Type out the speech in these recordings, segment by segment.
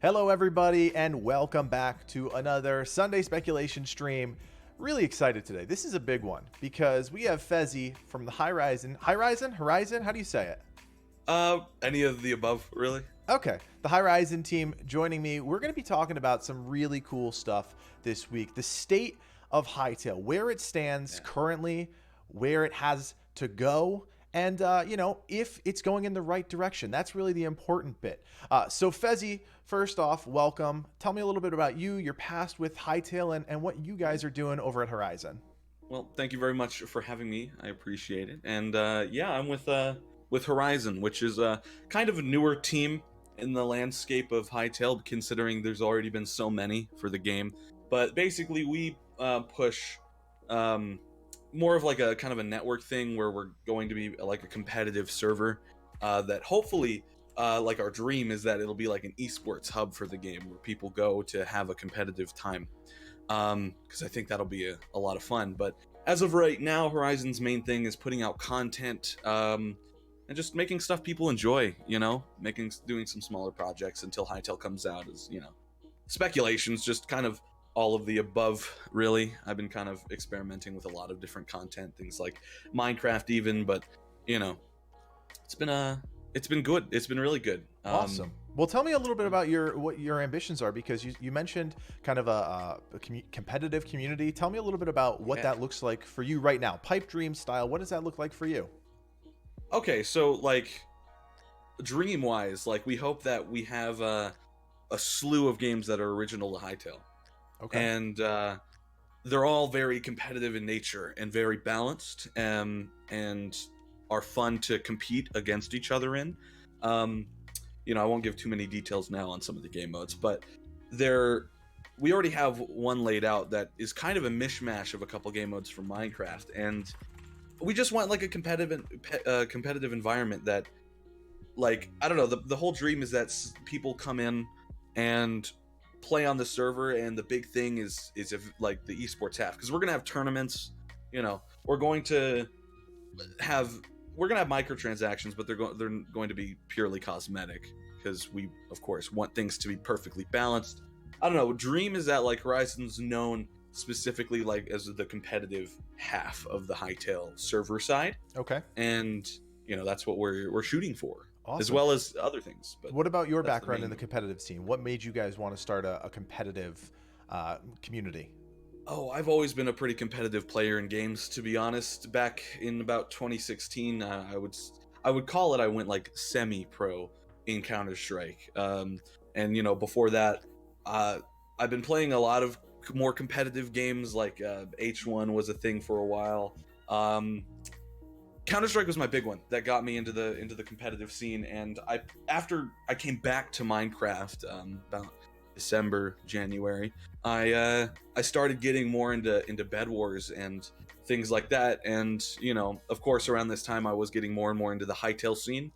Hello, everybody, and welcome back to another Sunday speculation stream. Really excited today. This is a big one because we have Fezzy from the Hyrizon. Hyrizon? How do you say it? Any of the above, really. Okay, the Hyrizon team joining me. We're going to be talking about some really cool stuff this week. The state of Hytale, where it stands currently, where it has to go, and if it's going in the right direction. That's really the important bit. So Fezzy, first off, welcome. Tell me a little bit about you, your past with Hytale, and what you guys are doing over at Hyrizon. Well, thank you very much for having me. I appreciate it. And I'm with Hyrizon, which is kind of a newer team in the landscape of Hytale, considering there's already been so many for the game. But basically, we push more of like a kind of a network thing where we're going to be like a competitive server that hopefully, like our dream is that it'll be like an esports hub for the game where people go to have a competitive time. Because I think that'll be a lot of fun. But as of right now, Hyrizon's main thing is putting out content and just making stuff people enjoy, doing some smaller projects until Hytale comes out is, speculations, just kind of all of the above, really. I've been kind of experimenting with a lot of different content, things like Minecraft even, but, it's been good. It's been really good. Awesome. Well, tell me a little bit about what your ambitions are, because you mentioned kind of a competitive community. Tell me a little bit about what that looks like for you right now. Pipe dream style, what does that look like for you? Okay, so like dream-wise, like we hope that we have a slew of games that are original to Hytale. Okay. And they're all very competitive in nature and very balanced and are fun to compete against each other in. I won't give too many details now on some of the game modes, but we already have one laid out that is kind of a mishmash of a couple game modes from Minecraft, and we just want like a competitive environment that, like, I don't know, the whole dream is that people come in and play on the server, and the big thing is if like the esports half, because we're gonna have tournaments, we're going to have microtransactions, but they're going to be purely cosmetic because we of course want things to be perfectly balanced. I don't know, dream is that like Hyrizon's known specifically like as the competitive half of the Hytale server side. Okay. And that's what we're shooting for. Awesome. As well as other things. But what about your background in the competitive scene? What made you guys want to start a competitive community? Oh, I've always been a pretty competitive player in games, to be honest. Back in about 2016, I would call it, I went like semi-pro in Counter-Strike. And before that, I've been playing a lot of more competitive games, like H1 was a thing for a while. Counter-Strike was my big one that got me into the competitive scene, and after I came back to Minecraft about December, January, I started getting more into Bed Wars and things like that, and of course around this time I was getting more and more into the Hytale scene.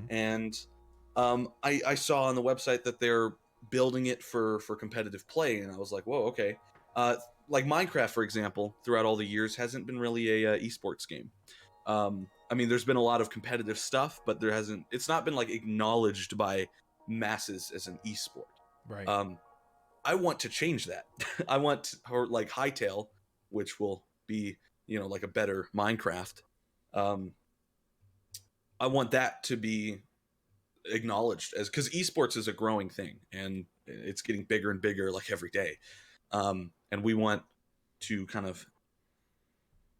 And I saw on the website that they're building it for competitive play, and I was like, whoa, okay. Like Minecraft, for example, throughout all the years hasn't been really a esports game. I mean, there's been a lot of competitive stuff, but it's not been like acknowledged by masses as an esport. Right. I want to change that. I want like Hytale, which will be, like a better Minecraft. I want that to be acknowledged because esports is a growing thing and it's getting bigger and bigger like every day. And we want to kind of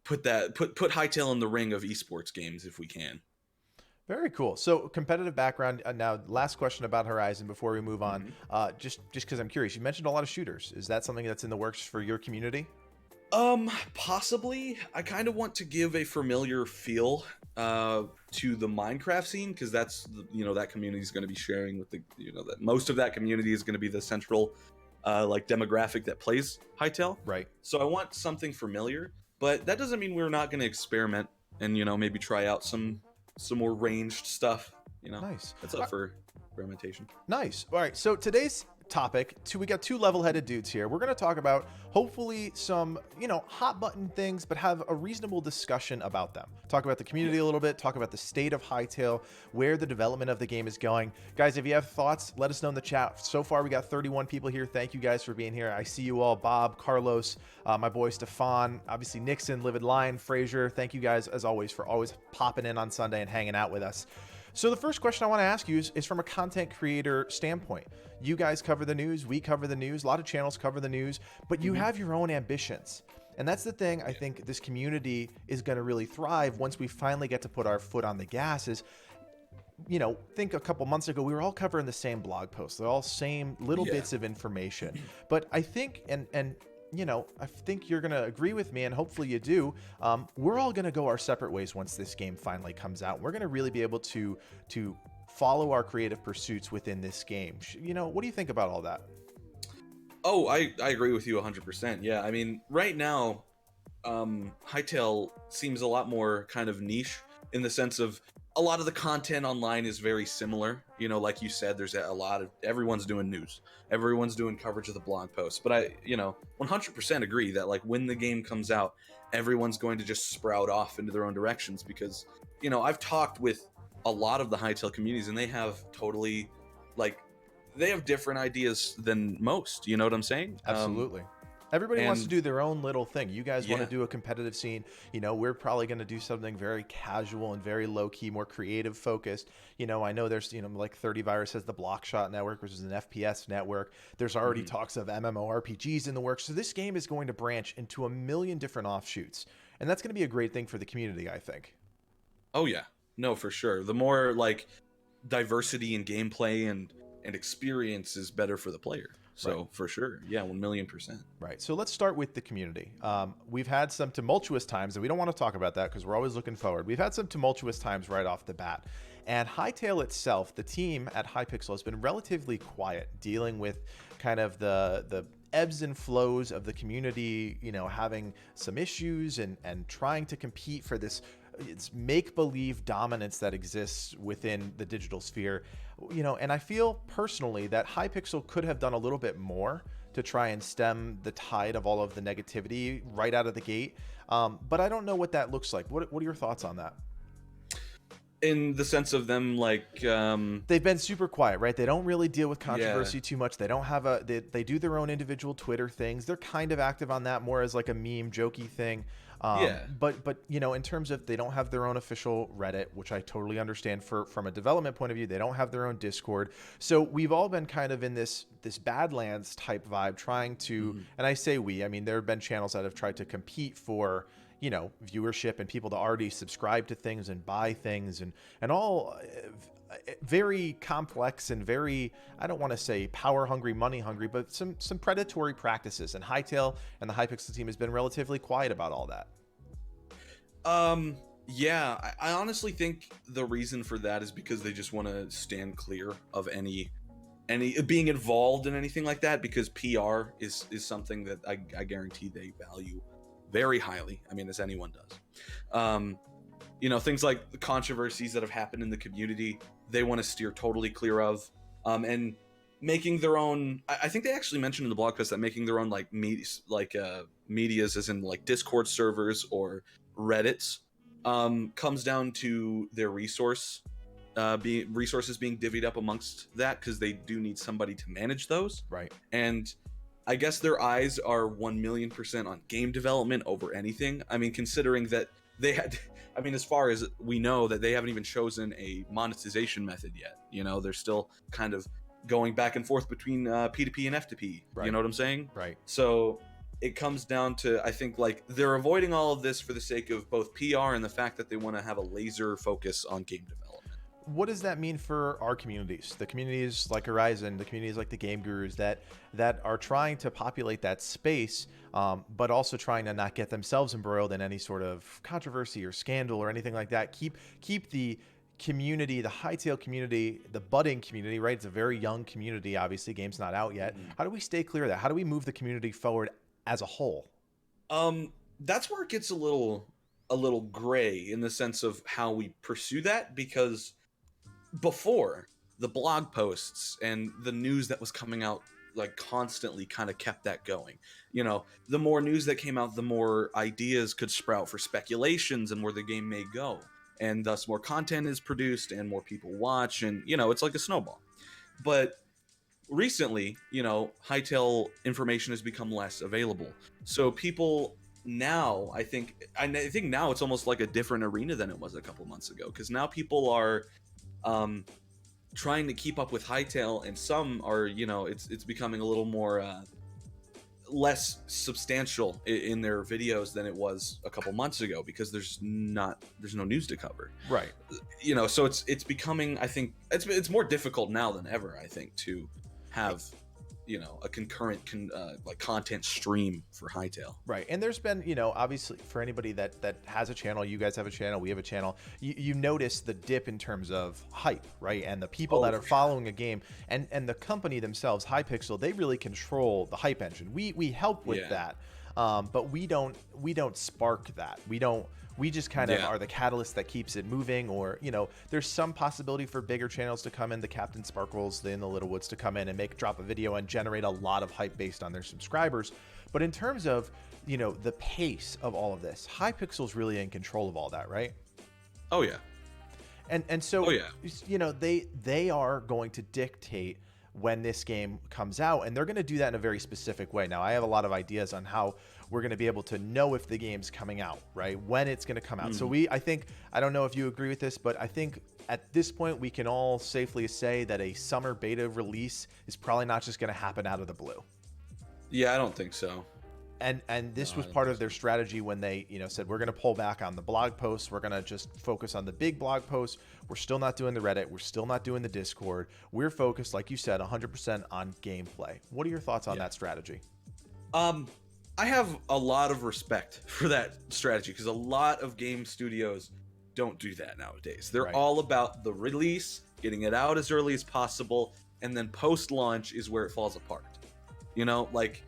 put Hytale in the ring of esports games if we can. Very cool. So competitive background. Now, last question about Hyrizon before we move on. Just because I'm curious, you mentioned a lot of shooters. Is that something that's in the works for your community? Possibly. I kind of want to give a familiar feel to the Minecraft scene, because that's that community is going to be sharing with the that most of that community is going to be the central like demographic that plays Hytale. Right. So I want something familiar, but that doesn't mean we're not going to experiment and maybe try out some more ranged stuff. Nice. That's up for experimentation. Nice. All right. So today's topic. We got two level-headed dudes here. We're going to talk about hopefully some, hot button things, but have a reasonable discussion about them. Talk about the community a little bit, talk about the state of Hytale, where the development of the game is going. Guys, if you have thoughts, let us know in the chat. So far, we got 31 people here. Thank you guys for being here. I see you all. Bob, Carlos, my boy Stefan, obviously Nixon, Livid Lion, Frazier. Thank you guys, as always, for always popping in on Sunday and hanging out with us. So the first question I want to ask you is from a content creator standpoint. You guys cover the news, we cover the news, a lot of channels cover the news, but you have your own ambitions. And that's the thing I think this community is going to really thrive once we finally get to put our foot on the gas is, think a couple months ago, we were all covering the same blog posts. They're all same little bits of information. But I think, and I think you're going to agree with me, and hopefully you do. We're all going to go our separate ways once this game finally comes out. We're going to really be able to follow our creative pursuits within this game. What do you think about all that? Oh, I agree with you 100%. Yeah, I mean, right now, Hytale seems a lot more kind of niche in the sense of a lot of the content online is very similar. Like you said, there's a lot of, everyone's doing news. Everyone's doing coverage of the blog posts. But I 100% agree that like when the game comes out, everyone's going to just sprout off into their own directions because, I've talked with a lot of the Hytale communities and they have totally they have different ideas than most. You know what I'm saying? Absolutely. Everybody wants to do their own little thing. You guys want to do a competitive scene. We're probably going to do something very casual and very low key, more creative focused. I know there's, like 30 Virus has the Blockshot Network, which is an FPS network. There's already talks of MMORPGs in the works. So this game is going to branch into a million different offshoots. And that's going to be a great thing for the community, I think. Oh, yeah. No, for sure. The more diversity in gameplay and experience is better for the player. So for sure, yeah, 1,000,000%. Right. So let's start with the community. We've had some tumultuous times, and we don't want to talk about that because we're always looking forward. We've had some tumultuous times right off the bat. And Hytale itself, the team at Hypixel, has been relatively quiet, dealing with kind of the ebbs and flows of the community, having some issues and trying to compete for this make-believe dominance that exists within the digital sphere. And I feel personally that Hypixel could have done a little bit more to try and stem the tide of all of the negativity right out of the gate. But I don't know what that looks like. What are your thoughts on that? In the sense of them they've been super quiet, right? They don't really deal with controversy too much. They don't have they do their own individual Twitter things. They're kind of active on that more as like a meme jokey thing. But in terms of they don't have their own official Reddit, which I totally understand from a development point of view. They don't have their own Discord. So we've all been kind of in this Badlands type vibe trying to, and I say we, I mean, there have been channels that have tried to compete for, viewership and people to already subscribe to things and buy things and all very complex and very, I don't want to say power hungry, money hungry, but some predatory practices. And Hytale and the Hypixel team has been relatively quiet about all that. Yeah, I honestly think the reason for that is because they just want to stand clear of any being involved in anything like that, because PR is something that I guarantee they value very highly. I mean, as anyone does. Things like the controversies that have happened in the community, they want to steer totally clear of, and making their own. I think they actually mentioned in the blog post that making their own medias, as in like Discord servers or Reddits, comes down to their resources being divvied up amongst that, because they do need somebody to manage those. Right. And I guess their eyes are 1,000,000% on game development over anything. I mean, considering that they had, I mean, as far as we know, that they haven't even chosen a monetization method yet. They're still kind of going back and forth between P2P and F2P. Right. You know what I'm saying? Right. So it comes down to, I think, they're avoiding all of this for the sake of both PR and the fact that they want to have a laser focus on game development. What does that mean for our communities? The communities like Hyrizon, the communities like the Game Gurus that are trying to populate that space, but also trying to not get themselves embroiled in any sort of controversy or scandal or anything like that. Keep the community, the Hytale community, the budding community, right? It's a very young community. Obviously, game's not out yet. How do we stay clear of that? How do we move the community forward as a whole? That's where it gets a little gray in the sense of how we pursue that, because before the blog posts and the news that was coming out like constantly kind of kept that going. You know, the more news that came out, the more ideas could sprout for speculations and where the game may go, and thus more content is produced and more people watch, and you know, it's like a snowball. But recently, you know, Hytale information has become less available. So people now, I think now it's almost like a different arena than it was a couple months ago, because now people are um, trying to keep up with Hytale, and some are, you know, it's becoming a little more less substantial in their videos than it was a couple months ago, because there's no news to cover. Right. You know, so it's becoming, I think it's more difficult now than ever, I think, to have, you know, a concurrent like content stream for Hytale. Right. And there's been, you know, obviously for anybody that has a channel, you guys have a channel, we have a channel, you notice the dip in terms of hype, right? And the people that are following a game, and the company themselves, Hypixel, they really control the hype engine. We help with that. But we don't spark that. We just kind of are the catalyst that keeps it moving. Or, you know, there's some possibility for bigger channels to come in, the Captain Sparkles, the In the Littlewoods, to come in and drop a video and generate a lot of hype based on their subscribers. But in terms of, you know, the pace of all of this, Hypixel's really in control of all that, right? Oh yeah. And so, you know, they are going to dictate when this game comes out, and they're going to do that in a very specific way. Now, I have a lot of ideas on how we're going to be able to know if the game's coming out, right? When it's going to come out. So I don't know if you agree with this, but I think at this point we can all safely say that a summer beta release is probably not just going to happen out of the blue. Yeah, I don't think so. And this was part of their strategy when they, you know, said, we're going to pull back on the blog posts. We're going to just focus on the big blog posts. We're still not doing the Reddit. We're still not doing the Discord. We're focused, like you said, 100% on gameplay. What are your thoughts on that strategy? I have a lot of respect for that strategy, because a lot of game studios don't do that nowadays. They're all about the release, getting it out as early as possible, and then post-launch is where it falls apart. You know, like...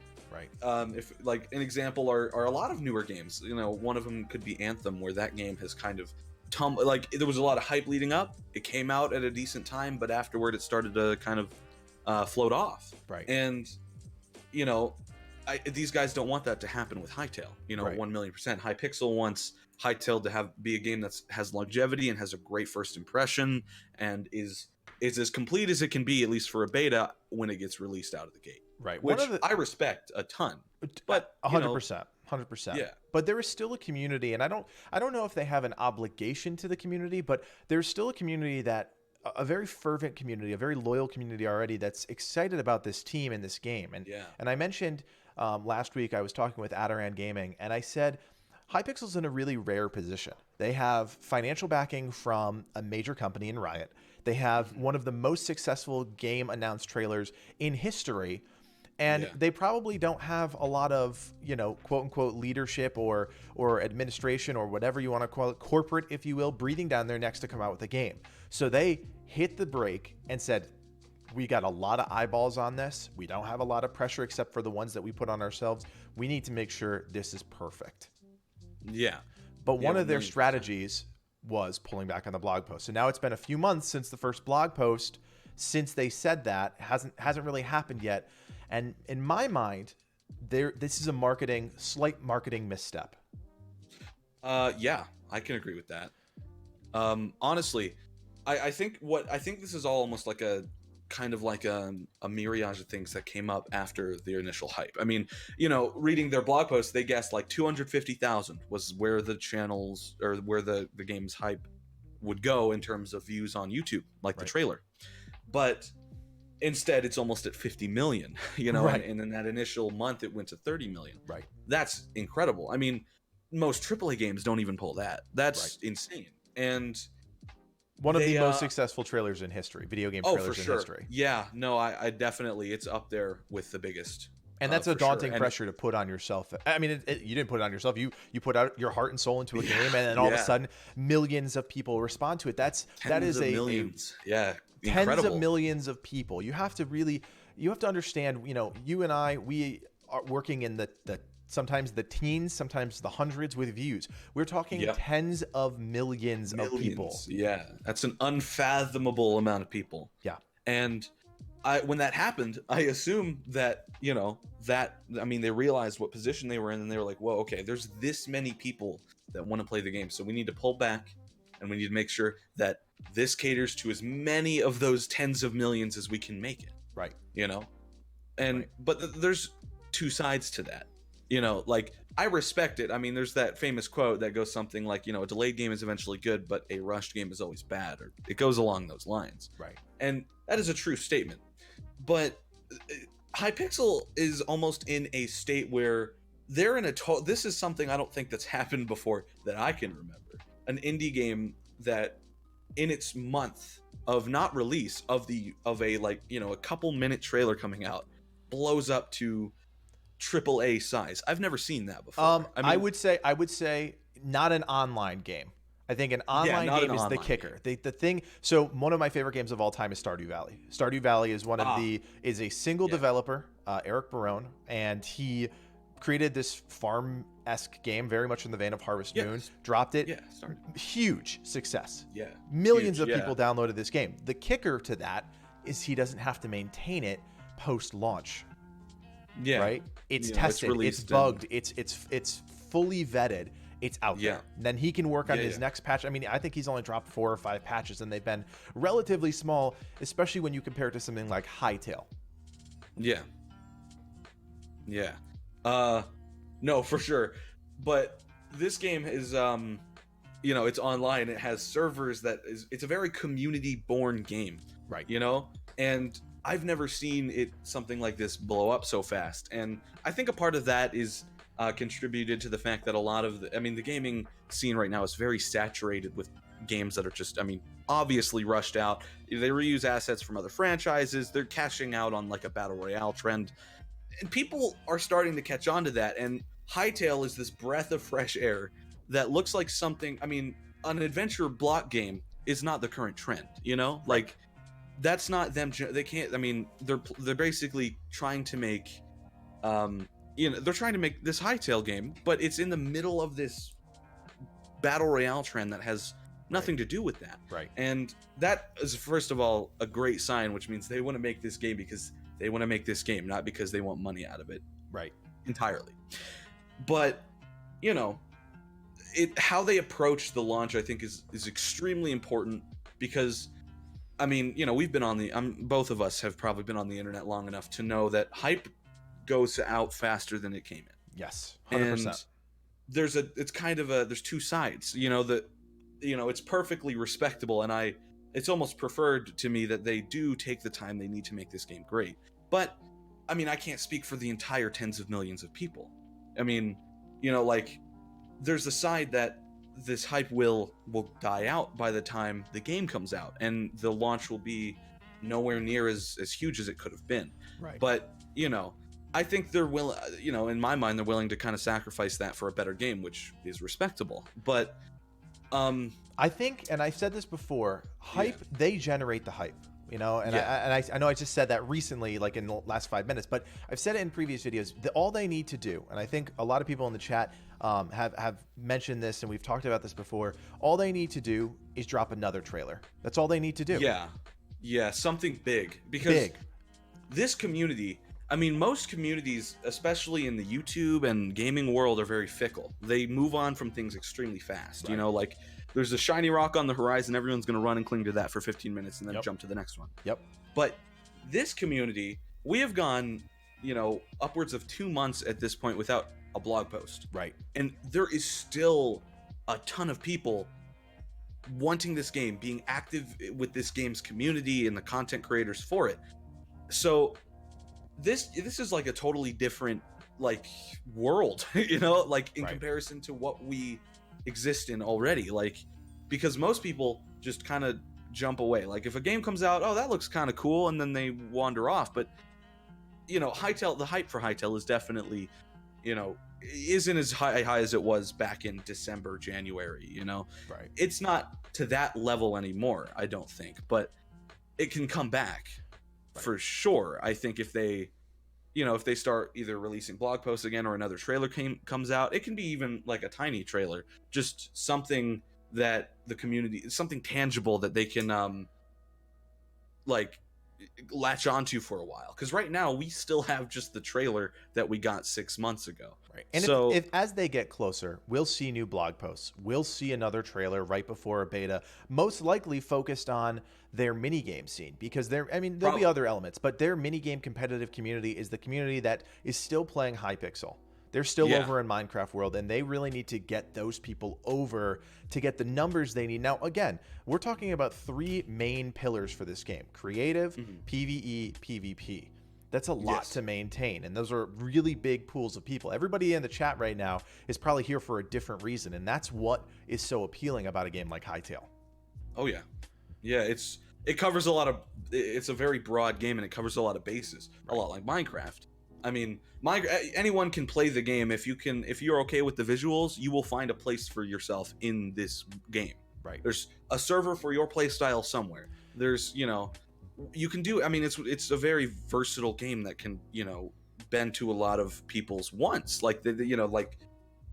if like an example are a lot of newer games. You know, one of them could be Anthem, where that game has kind of like there was a lot of hype leading up. It came out at a decent time, but afterward it started to kind of float off. Right. And you know, these guys don't want that to happen with Hytale. You know, 1,000,000%. Hypixel wants Hytale to be a game that has longevity and has a great first impression and is as complete as it can be, at least for a beta, when it gets released out of the gate. Right. Which I respect a ton. But 100%. 100%. Yeah. But there is still a community, and I don't know if they have an obligation to the community, but there's still a community that a very fervent community, a very loyal community already that's excited about this team and this game. And I mentioned last week I was talking with Adaran Gaming, and I said Hypixel's in a really rare position. They have financial backing from a major company in Riot. They have one of the most successful game announced trailers in history. And they probably don't have a lot of, you know, quote unquote leadership or administration or whatever you want to call it, corporate, if you will, breathing down their necks to come out with a game. So they hit the brake and said, we got a lot of eyeballs on this. We don't have a lot of pressure except for the ones that we put on ourselves. We need to make sure this is perfect. Yeah. But one of their strategies was pulling back on the blog post. So now it's been a few months since the first blog post. Since they said that, hasn't really happened yet. And in my mind, this is a slight marketing misstep. Yeah, I can agree with that. Honestly, I think this is all almost like a kind of like a myriad of things that came up after the initial hype. I mean, you know, reading their blog posts, they guessed like 250,000 was where the channels or where the game's hype would go in terms of views on YouTube, like the trailer. But instead, it's almost at 50 million, you know, and in that initial month, it went to 30 million. Right. That's incredible. I mean, most AAA games don't even pull that. That's insane. And one of the most successful trailers in history, video game trailers in history. Yeah, no, I definitely, it's up there with the biggest. And that's a daunting pressure to put on yourself. I mean, you didn't put it on yourself. You put out your heart and soul into a game, and then all of a sudden, millions of people respond to it. That is millions. Incredible. Tens of millions of people. You have to understand, you know, you and I, we are working in the sometimes the teens, sometimes the hundreds with views. We're talking tens of millions of people. Yeah, that's an unfathomable amount of people. Yeah. And when that happened, I assume that, they realized what position they were in, and they were like, whoa, okay, there's this many people that want to play the game, so we need to pull back, and we need to make sure that this caters to as many of those tens of millions as we can make it. Right. And Right. but there's two sides to that. Like, I respect it. I mean, there's that famous quote that goes something like, a delayed game is eventually good, but a rushed game is always bad, or it goes along those lines. Right. And that is a true statement. But Hypixel is almost in a state where they're in a this is something I don't think that's happened before that I can remember. An indie game that in its month of not release of a a couple minute trailer coming out blows up to AAA size. I've never seen that before. I would say not an online game. I think an online game is the kicker. The thing. So one of my favorite games of all time is Stardew Valley. Stardew Valley is is a single developer, Eric Barone, and he created this farm-esque game, very much in the vein of Harvest Moon. Dropped it. Yeah, huge success. Yeah, millions of people downloaded this game. The kicker to that is he doesn't have to maintain it post-launch. Yeah, right. It's tested. It's bugged. It's fully vetted. It's out there. Then he can work on his next patch. I mean, I think he's only dropped 4 or 5 patches, and they've been relatively small, especially when you compare it to something like Hytale. Yeah. No, for sure. But this game is, it's online. It has servers it's a very community-born game. Right. And I've never seen something like this blow up so fast. And I think a part of that is contributed to the fact that a lot of the gaming scene right now is very saturated with games that are just, obviously rushed out. They reuse assets from other franchises. They're cashing out on like a battle royale trend. And people are starting to catch on to that. And Hytale is this breath of fresh air that looks like something, an adventure block game is not the current trend, Like, that's not them. They can't, they're basically trying to make, they're trying to make this Hytale game, but it's in the middle of this battle royale trend that has nothing to do with that. Right. And that is, first of all, a great sign, which means they want to make this game because they want to make this game, not because they want money out of it. Right. Entirely. But, how they approach the launch, I think, is extremely important because, we've been on both of us have probably been on the internet long enough to know that hype goes out faster than it came in. Yes, 100%. And there's two sides. It's perfectly respectable, and it's almost preferred to me that they do take the time they need to make this game great. But I can't speak for the entire tens of millions of people. There's a side that this hype will die out by the time the game comes out, and the launch will be nowhere near as huge as it could have been. Right. But I think they're willing, in my mind, they're willing to kind of sacrifice that for a better game, which is respectable. But I think, and I've said this before, hype, they generate the hype, and I know I just said that recently, like in the last 5 minutes, but I've said it in previous videos, all they need to do, and I think a lot of people in the chat have mentioned this, and we've talked about this before, all they need to do is drop another trailer. That's all they need to do. Yeah, something big. Because this community, most communities, especially in the YouTube and gaming world, are very fickle. They move on from things extremely fast. Right. Like, there's a shiny rock on the horizon, everyone's going to run and cling to that for 15 minutes and then jump to the next one. Yep. But this community, we have gone, upwards of 2 months at this point without a blog post. Right. And there is still a ton of people wanting this game, being active with this game's community and the content creators for it. So this is like a totally different world, in comparison to what we exist in already. Because most people just kind of jump away. Like, if a game comes out, oh, that looks kind of cool, and then they wander off. But Hytale, the hype for Hytale is definitely, isn't as high as it was back in December, January. Right. It's not to that level anymore, I don't think, but it can come back. Right. For sure. I think if they start either releasing blog posts again or another trailer comes out, it can be even like a tiny trailer, just something that the community, something tangible that they can latch onto for a while, because right now we still have just the trailer that we got 6 months ago. Right. And So if as they get closer, we'll see new blog posts. We'll see another trailer right before a beta, most likely focused on their minigame scene, because there'll be other elements, but their minigame competitive community is the community that is still playing Hypixel. They're still over in Minecraft world, and they really need to get those people over to get the numbers they need. Now, again, we're talking about 3 main pillars for this game: creative, PvE, PvP. That's a lot to maintain, and those are really big pools of people. Everybody in the chat right now is probably here for a different reason, and that's what is so appealing about a game like Hytale. Oh yeah, it covers a lot of. It's a very broad game, and it covers a lot of bases, a lot like Minecraft. I mean, anyone can play the game. If you're okay with the visuals, you will find a place for yourself in this game. Right. There's a server for your play style somewhere. There's, you can do. I mean, it's a very versatile game that can, bend to a lot of people's wants. Like like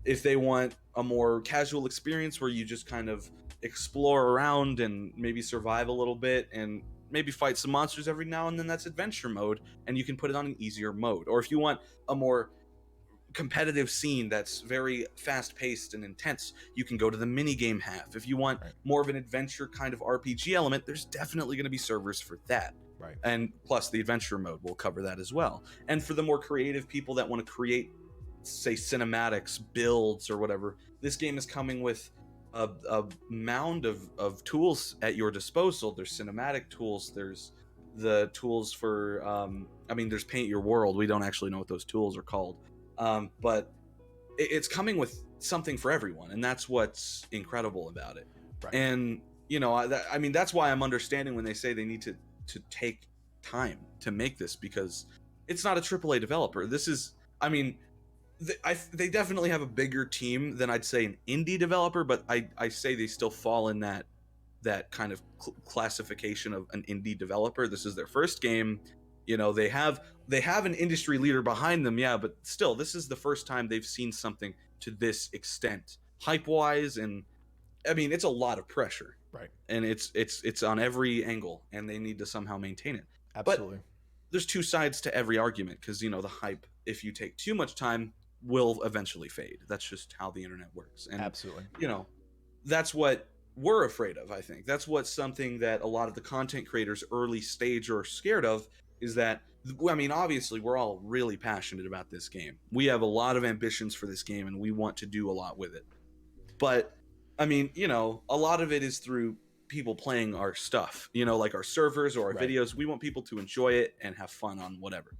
if they want a more casual experience where you just kind of explore around and maybe survive a little bit and maybe fight some monsters every now and then, that's adventure mode, and you can put it on an easier mode. Or if you want a more competitive scene that's very fast-paced and intense, you can go to the minigame half. If you want more of an adventure kind of RPG element, there's definitely going to be servers for that. Right. And plus the adventure mode will cover that as well. And for the more creative people that want to create, say, cinematics, builds, or whatever, this game is coming with a mound of tools at your disposal. There's cinematic tools, there's the tools for there's Paint Your World. We don't actually know what those tools are called, but it's coming with something for everyone, and that's what's incredible about it. Right. And that's why I'm understanding when they say they need to take time to make this, because it's not a AAA developer. This is, they definitely have a bigger team than I'd say an indie developer, but I say they still fall in that kind of classification of an indie developer. This is their first game. They have an industry leader behind them, but still, this is the first time they've seen something to this extent, hype-wise, and it's a lot of pressure. Right. And it's on every angle, and they need to somehow maintain it. Absolutely. But there's two sides to every argument, because the hype, if you take too much time, will eventually fade. That's just how the internet works. And absolutely, that's what we're afraid of. I think that's what's something that a lot of the content creators early stage are scared of, is that, obviously we're all really passionate about this game. We have a lot of ambitions for this game, and we want to do a lot with it. But a lot of it is through people playing our stuff, like our servers or our videos. We want people to enjoy it and have fun on whatever.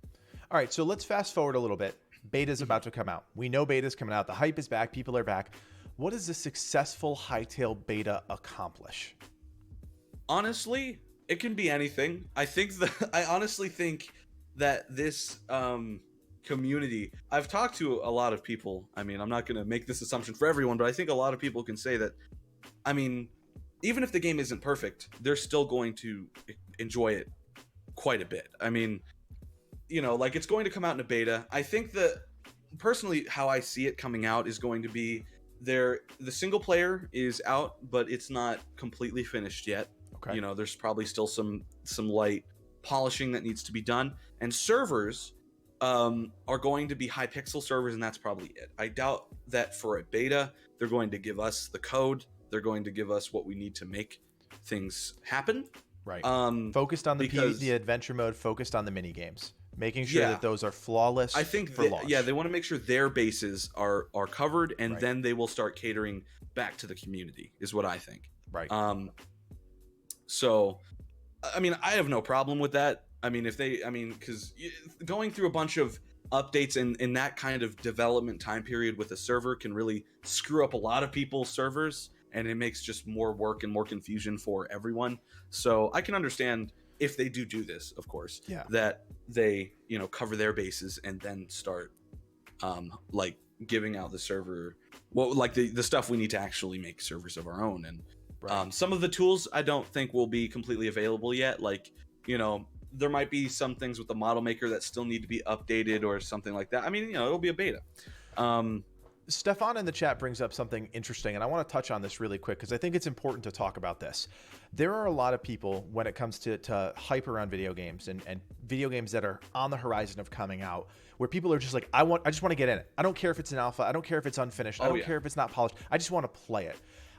All right, so let's fast forward a little bit. Beta's about to come out. We know beta's coming out. The hype is back. People are back. What does a successful Hytale beta accomplish? Honestly, it can be anything. I honestly think that this community, I've talked to a lot of people. I'm not going to make this assumption for everyone, but I think a lot of people can say that, even if the game isn't perfect, they're still going to enjoy it quite a bit. It's going to come out in a beta. I think that, personally, how I see it coming out is going to be the single player is out, but it's not completely finished yet. Okay. There's probably still some light polishing that needs to be done. And servers are going to be Hypixel servers, and that's probably it. I doubt that for a beta, they're going to give us the code. They're going to give us what we need to make things happen. Right. Focused on the adventure mode, focused on the mini games. Making sure that those are flawless. I think for launch. They want to make sure their bases are covered, and then they will start catering back to the community, is what I think. Right. So, I have no problem with that. Because going through a bunch of updates in that kind of development time period with a server can really screw up a lot of people's servers, and it makes just more work and more confusion for everyone. So I can understand if they do this, of course, that they, cover their bases and then start, giving out the server, the stuff we need to actually make servers of our own. And some of the tools I don't think will be completely available yet. There might be some things with the model maker that still need to be updated or something like that. It'll be a beta. Stefan in the chat brings up something interesting, and I want to touch on this really quick because I think it's important to talk about this. There are a lot of people when it comes to hype around video games and video games that are on the horizon of coming out, where people are just like, I just want to get in it. I don't care if it's an alpha. I don't care if it's unfinished. I don't care if it's not polished. I just want to play it.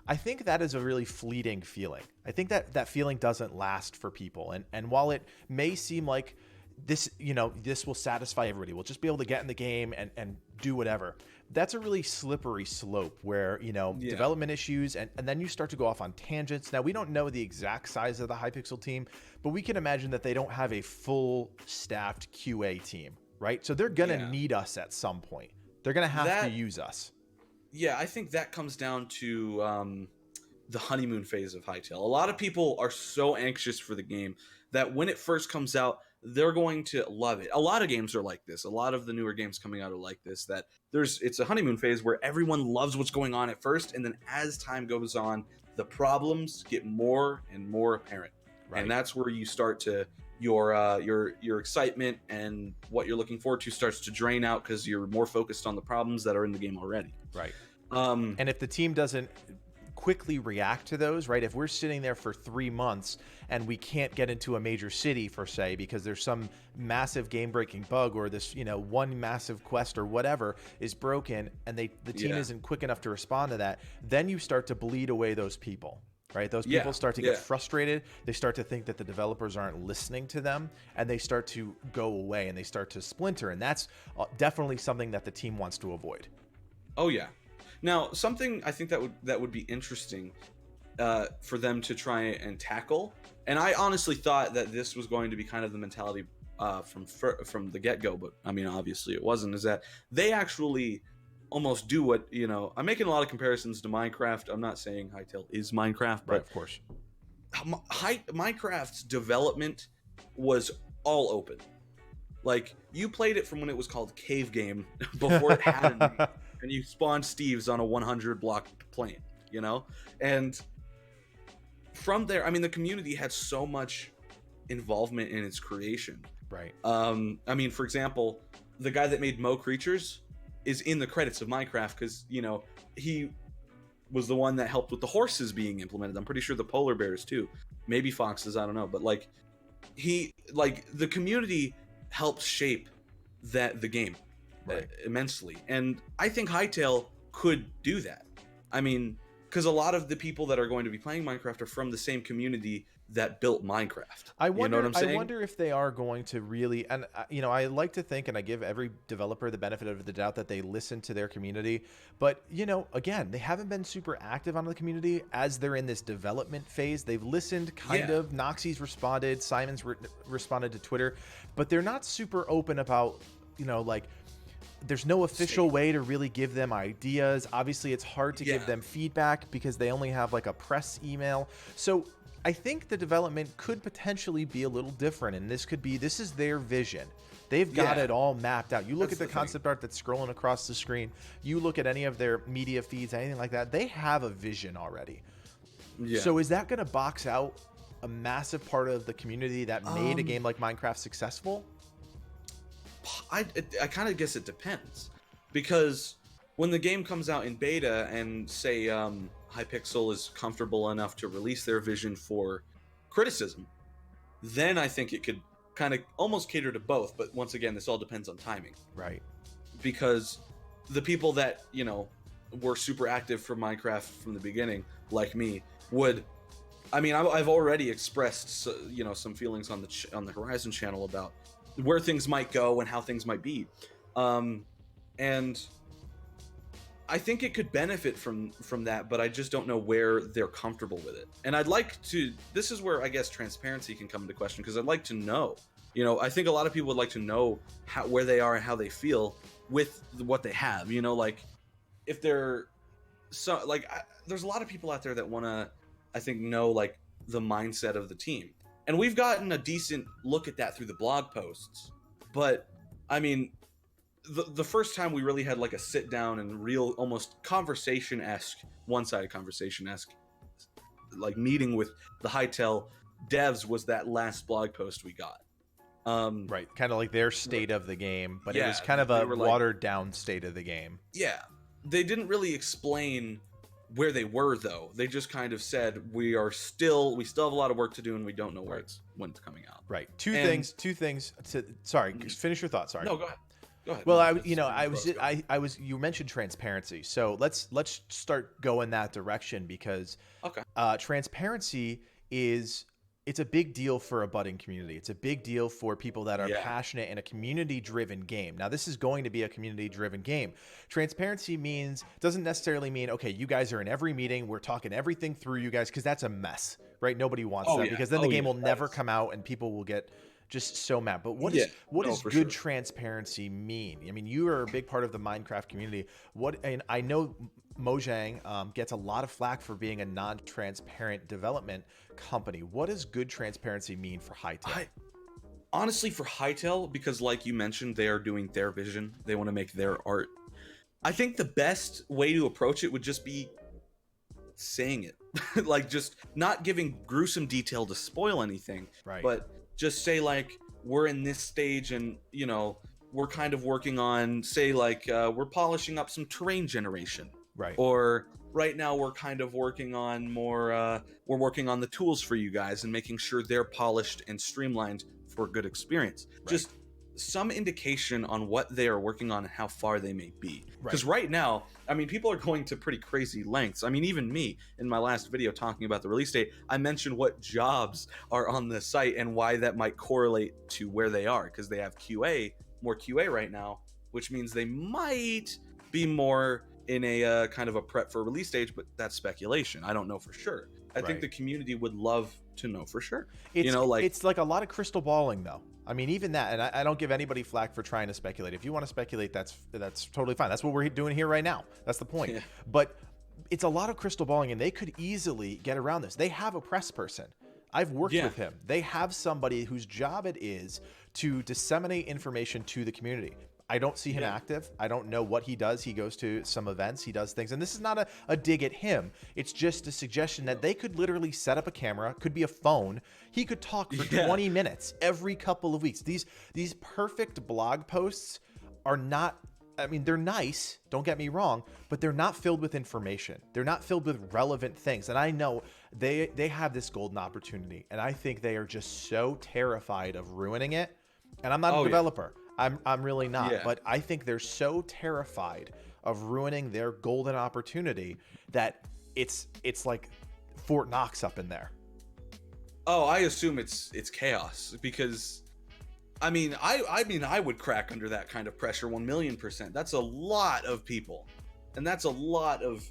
I think that is a really fleeting feeling. I think that feeling doesn't last for people. And while it may seem like this, this will satisfy everybody, we'll just be able to get in the game and do whatever. That's a really slippery slope where, development issues and then you start to go off on tangents. Now, we don't know the exact size of the Hypixel team, but we can imagine that they don't have a full staffed QA team, right? So they're going to need us at some point. They're going to have to use us. Yeah, I think that comes down to the honeymoon phase of Hytale. A lot of people are so anxious for the game that when it first comes out, they're going to love it. A lot of games are like this. A lot of the newer games coming out are like this, that it's a honeymoon phase where everyone loves what's going on at first, and then as time goes on, the problems get more and more apparent. Right. And that's where you start to your excitement and what you're looking forward to starts to drain out because you're more focused on the problems that are in the game already. Right. And if the team doesn't quickly react to those, right? If we're sitting there for 3 months and we can't get into a major city, for say, because there's some massive game-breaking bug or this, one massive quest or whatever is broken, and the team isn't quick enough to respond to that, then you start to bleed away those people. Right? Those people start to get frustrated. They start to think that the developers aren't listening to them, and they start to go away and they start to splinter. And that's definitely something that the team wants to avoid. Oh yeah. Now, something I think that would be interesting for them to try and tackle, and I honestly thought that this was going to be kind of the mentality from the get-go, but I mean, obviously it wasn't, is that they actually almost do what, I'm making a lot of comparisons to Minecraft. I'm not saying Hytale is Minecraft, but right, of course. Minecraft's development was all open. Like, you played it from when it was called Cave Game before it had a name, and you spawned Steves on a 100 block plane, and from there, I mean, the community had so much involvement in its creation. Right. I mean, for example, the guy that made Mo Creatures is in the credits of Minecraft because, he was the one that helped with the horses being implemented. I'm pretty sure the polar bears too, maybe foxes, I don't know, but the community helped shape the game immensely, and I think Hytale could do that. I mean, because a lot of the people that are going to be playing Minecraft are from the same community that built Minecraft. I wonder, you know what I'm saying? I wonder if they are going to really, and I like to think, and I give every developer the benefit of the doubt that they listen to their community. But again, they haven't been super active on the community as they're in this development phase. They've listened, kind of. Noxie's responded, Simon's responded to Twitter, but they're not super open about, there's no official way to really give them ideas. Obviously, it's hard to give them feedback because they only have like a press email. So I think the development could potentially be a little different, and this is their vision. They've got it all mapped out. You look at the concept art that's scrolling across the screen. You look at any of their media feeds, anything like that. They have a vision already. Yeah. So is that going to box out a massive part of the community that made a game like Minecraft successful? I kind of guess it depends, because when the game comes out in beta and say Hypixel is comfortable enough to release their vision for criticism, then I think it could kind of almost cater to both. But once again, this all depends on timing. Right. Because the people that, were super active for Minecraft from the beginning, like me, I've already expressed, some feelings on the Hyrizon channel about where things might go and how things might be. And I think it could benefit from that, but I just don't know where they're comfortable with it. And this is where I guess transparency can come into question, because I'd like to know, I think a lot of people would like to know where they are and how they feel with what they have, if they're there's a lot of people out there that want to, I think, know the mindset of the team. And we've gotten a decent look at that through the blog posts. But I mean, the first time we really had a sit down and real, almost conversation-esque, one-sided conversation-esque, meeting with the Hytale devs was that last blog post we got. Right, kind of like their state of the game, but it was kind of a watered down state of the game. Yeah, they didn't really explain where they were, though. They just kind of said we still have a lot of work to do, and we don't know when it's coming out. Right. Two And things. Sorry, finish your thought. Sorry. no, go ahead. Go ahead. Well, No, I was. You mentioned transparency, so let's start going that direction because Okay. Transparency it's a big deal for a budding community. It's a big deal for people that are passionate in a community-driven game. Now, this is going to be a community-driven game. Transparency doesn't necessarily mean, okay, you guys are in every meeting, we're talking everything through you guys, because that's a mess, right? Nobody wants that because then the game will never come out and people will get just so mad. But what does good transparency mean? I mean, you are a big part of the Minecraft community. And I know Mojang gets a lot of flack for being a non-transparent development company. What does good transparency mean for Hytale? Honestly, for Hytale, because like you mentioned, they are doing their vision. They want to make their art. I think the best way to approach it would just be saying it. Like, just not giving gruesome detail to spoil anything, right? But just say, like, we're in this stage and, you know, we're kind of working on, say, like, we're polishing up some terrain generation. Right. Or right now we're kind of working on more, we're working on the tools for you guys and making sure they're polished and streamlined for a good experience. Right. Just some indication on what they are working on and how far they may be. Because right now, I mean, people are going to pretty crazy lengths. I mean, even me, in my last video talking about the release date, I mentioned what jobs are on the site and why that might correlate to where they are. Because they have more QA right now, which means they might be more in a kind of a prep for release stage, but that's speculation. I don't know for sure. I think the community would love to know for sure. It's like a lot of crystal balling, though. I mean, even that, and I don't give anybody flack for trying to speculate. If you want to speculate, that's totally fine. That's what we're doing here right now. That's the point. Yeah. But it's a lot of crystal balling, and they could easily get around this. They have a press person. I've worked with him. They have somebody whose job it is to disseminate information to the community. I don't see him active. I don't know what he does. He goes to some events. He does things. And this is not a dig at him. It's just a suggestion that they could literally set up a camera, could be a phone. He could talk for 20 minutes every couple of weeks. These perfect blog posts are not, I mean, they're nice, don't get me wrong, but they're not filled with information. They're not filled with relevant things. And I know they have this golden opportunity. And I think they are just so terrified of ruining it. And I'm not a developer. I'm really not, but I think they're so terrified of ruining their golden opportunity that it's like Fort Knox up in there. Oh, I assume it's chaos because, I mean, I would crack under that kind of pressure 1,000,000%. That's a lot of people, and that's a lot of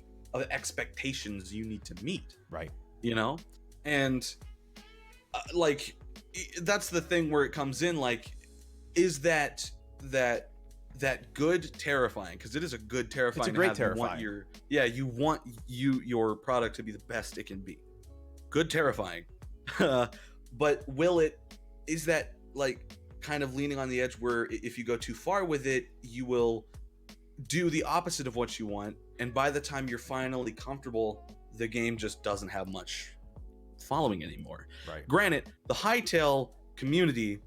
expectations you need to meet. Right. You know, and like that's the thing where it comes in, like. Is that good terrifying? Because it is a good terrifying. It's a great terrifying. You want your product to be the best it can be. Good terrifying. But is that like kind of leaning on the edge where if you go too far with it, you will do the opposite of what you want, and by the time you're finally comfortable, the game just doesn't have much following anymore. Right. Granted, the Hytale community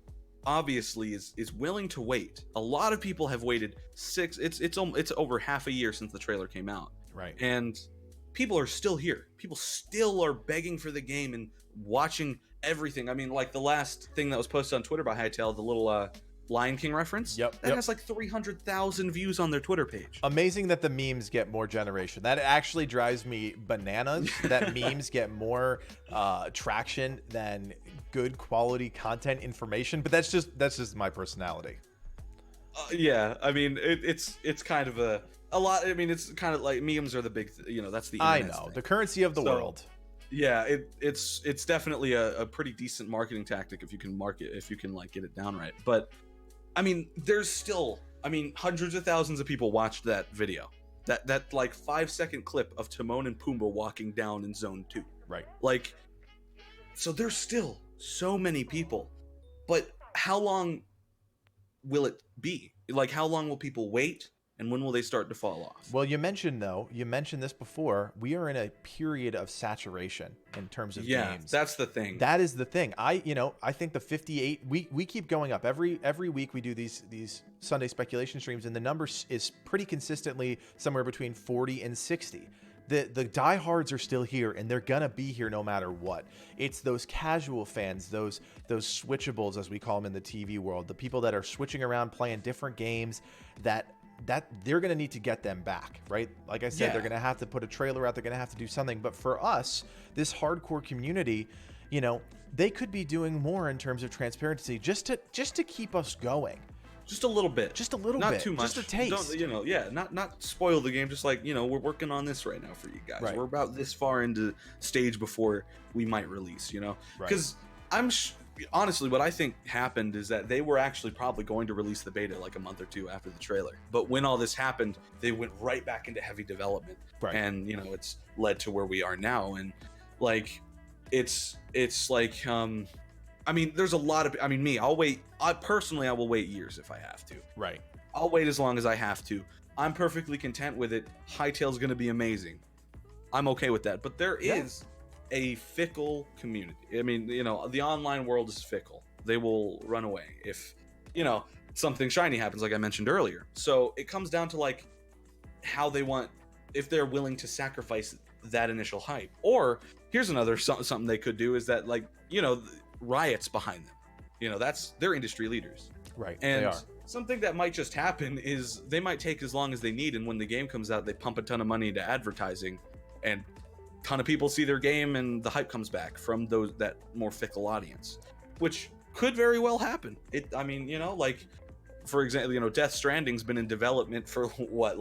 obviously is willing to wait. A lot of people have waited it's over half a year since the trailer came out. Right. And people are still here. People still are begging for the game and watching everything. I mean, like the last thing that was posted on Twitter by Hytale, the little Lion King reference. That has like 300,000 views on their Twitter page. Amazing that the memes get more generation. That actually drives me bananas. That memes get more traction than good quality content information. But that's just my personality. I mean, it's kind of a lot. I mean, it's kind of like memes are the big, that's the internet thing. The currency of the world. Yeah, it's definitely a pretty decent marketing tactic if you can like get it down right. But I mean, there's still, hundreds of thousands of people watched that video. That like 5-second clip of Timon and Pumbaa walking down in Zone 2. Right. Like, so there's still so many people. But how long will it be? Like, how long will people wait? and when will they start to fall off? Well, you mentioned this before. We are in a period of saturation in terms of games. That's the thing. That is the thing. I think the 58. We keep going up every week. We do these Sunday speculation streams, and the number is pretty consistently somewhere between 40 and 60. The diehards are still here, and they're gonna be here no matter what. It's those casual fans, those switchables, as we call them in the TV world, the people that are switching around playing different games, that they're gonna need to get them back, right? Like I said, they're gonna have to put a trailer out. They're gonna have to do something. But for us, this hardcore community, they could be doing more in terms of transparency, just to keep us going. Just a little bit. Just a little not bit. Not too much. Just a taste. Not spoil the game. Just like, we're working on this right now for you guys. Right. We're about this far into stage before we might release, Because honestly, what I think happened is that they were actually probably going to release the beta like a month or two after the trailer. But when all this happened, they went right back into heavy development. Right. And, it's led to where we are now. And like, it's like, there's a lot of, I'll wait. I will wait years if I have to. Right. I'll wait as long as I have to. I'm perfectly content with it. Hytale's going to be amazing. I'm okay with that. But there is a fickle community. The online world is fickle. They will run away if, something shiny happens, like I mentioned earlier. So it comes down to like how they want, if they're willing to sacrifice that initial hype. Or here's another something they could do is that, like, Riot's behind them. They're industry leaders. Right. And they are. Something that might just happen is they might take as long as they need, and when the game comes out, they pump a ton of money into advertising, and a ton of people see their game, and the hype comes back from that more fickle audience, which could very well happen. Like, for example, Death Stranding's been in development for what,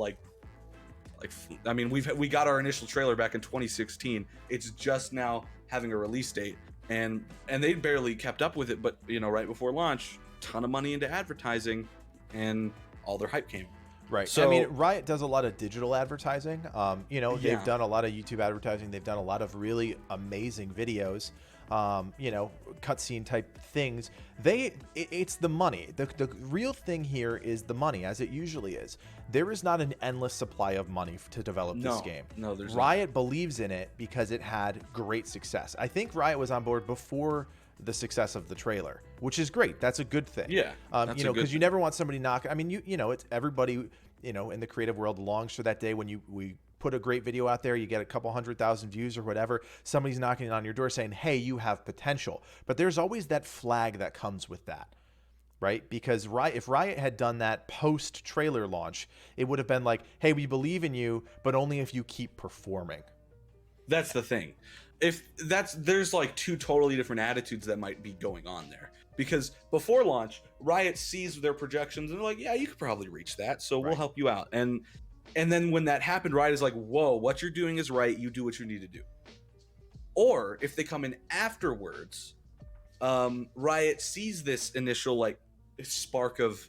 we got our initial trailer back in 2016. It's just now having a release date, and they barely kept up with it. But right before launch, ton of money into advertising, and all their hype came. Right. So, Riot does a lot of digital advertising. They've done a lot of YouTube advertising. They've done a lot of really amazing videos. Cutscene type things. It's the money. The real thing here is the money, as it usually is. There is not an endless supply of money to develop this game. No, there's Riot not. believes in it because it had great success. I think Riot was on board before the success of the trailer, which is great. That's a good thing. Yeah. Because you never want somebody it's everybody, in the creative world longs for that day when we put a great video out there, you get a couple 100,000 views or whatever, somebody's knocking on your door saying, hey, you have potential. But there's always that flag that comes with that, right? Because if Riot had done that post-trailer launch, it would have been like, hey, we believe in you, but only if you keep performing. That's the thing. There's like two totally different attitudes that might be going on there. Because before launch, Riot sees their projections and they're like, yeah, you could probably reach that, so we'll help you out. And then when that happened, Riot is like, whoa, what you're doing is right. You do what you need to do. Or if they come in afterwards, Riot sees this initial spark of